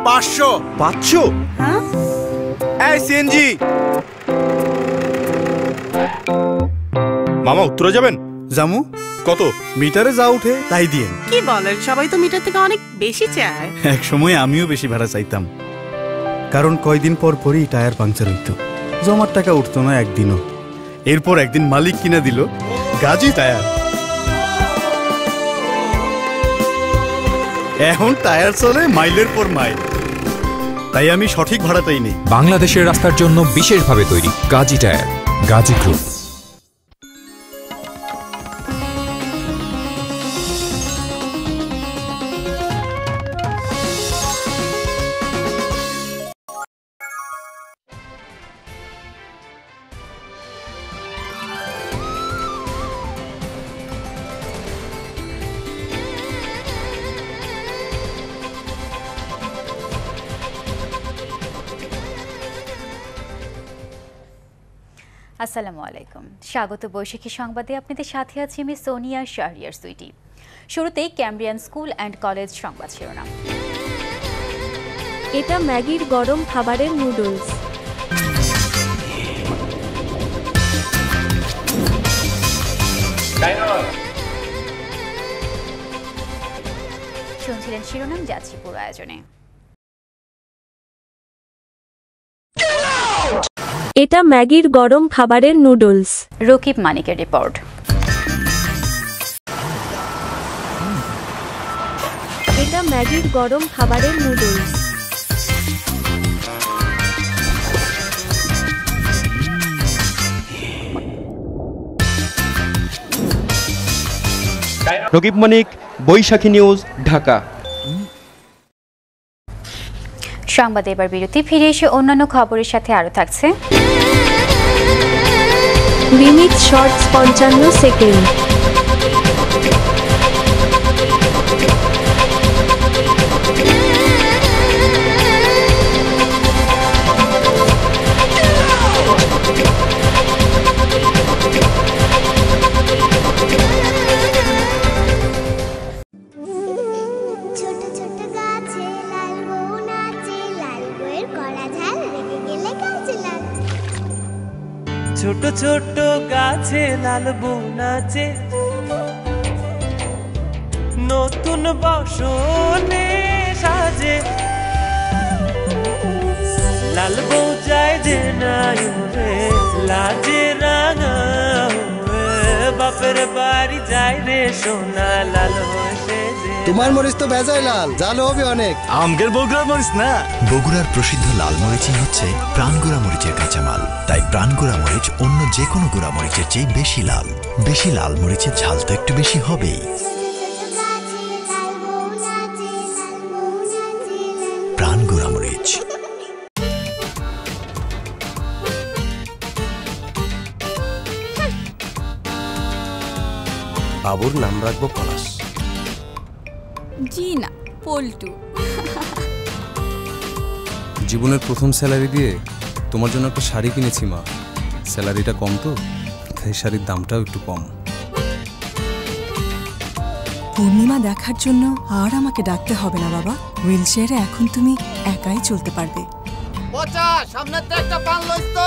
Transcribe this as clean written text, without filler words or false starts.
500 500? হ্যাঁ এই সিএনজি মামা উত্তরে যাবেন? জামু কত? মিটারে যা উঠে তাই দিয়েন। কি বলেন, সবাই তো মিটার থেকে অনেক বেশি চায়। এক সময় আমিও বেশি ভাড়া চাইতাম, কারণ কয়দিন পর পরই টায়ার পাংচার হইতো, জমার টাকা উঠতো না একদিনও। এরপর একদিন মালিক কিনা দিল গাজী টায়ার। এখন টায়ার চলে মাইলের পর মাইল, তাই আমি সঠিক ভাড়াটাই নেই। বাংলাদেশের রাস্তার জন্য বিশেষভাবে তৈরি গাজী টায়ার, গাজী গ্রুপ। আসসালামু আলাইকুম, স্বাগত বৈশাখী সংবাদে। আপনাদের সাথে আছি আমি সোনিয়া শাহরিয়ার সুইটি। শুরুতেই ক্যামব্রিয়ান স্কুল অ্যান্ড কলেজ সংবাদ শিরোনাম। এটা ম্যাগির গরম খাবারের নুডলস। শুনছিলেন শিরোনাম, যাচ্ছি পুরো আয়োজনে। এটা ম্যাগির গরম খাবারের নুডলস। রকিব মানিকের রিপোর্ট। এটা ম্যাগির গরম খাবারের নুডলস। রকিব মানিক, বৈশাখী নিউজ, ঢাকা। সংবাদে এবার বিরতি, ফিরে এসে অন্যান্য খবরের সাথে আরো থাকছে রিমিক্স শর্টস 55 সেকেন্ড। ছোট ছোট গাছে লাল বউ নাচে, নতুন বসনে সাজে। লাল বউ যায় যে নাই রে লাজে রাঙা, বাপের বাড়ি যায় রে সোনা লাল হয়েছে। তোমার মরিচ তো বেজায় লাল, জাল হবে অনেক। আমগের বগুড়ার মরিচ না। বগুড়ার প্রসিদ্ধ লাল মরিচই হচ্ছে প্রাণগুড়া মরিচের কাঁচামাল। তাই প্রাণগুড়া মরিচ অন্য যে কোনো গুড়া মরিচের চেয়ে বেশি লাল। বেশি লাল মরিচের ঝাল তো একটু বেশি হবেই। প্রাণগুড়া মরিচ। বাবুর নাম রাখবো পলাশ। জি না, পল্টু। জীবনের প্রথম স্যালারি দিয়ে তোমার জন্য একটা শাড়ি কিনেছি মা। স্যালারিটা কম তো, তাই শাড়ির দামটাও একটু কম। পূর্ণিমা দেখার জন্য আর আমাকে ডাকতে হবে না বাবা। হুইল চেয়ারে এখন তুমি একাই চলতে পারবে। সামনে একটা পান লইতো।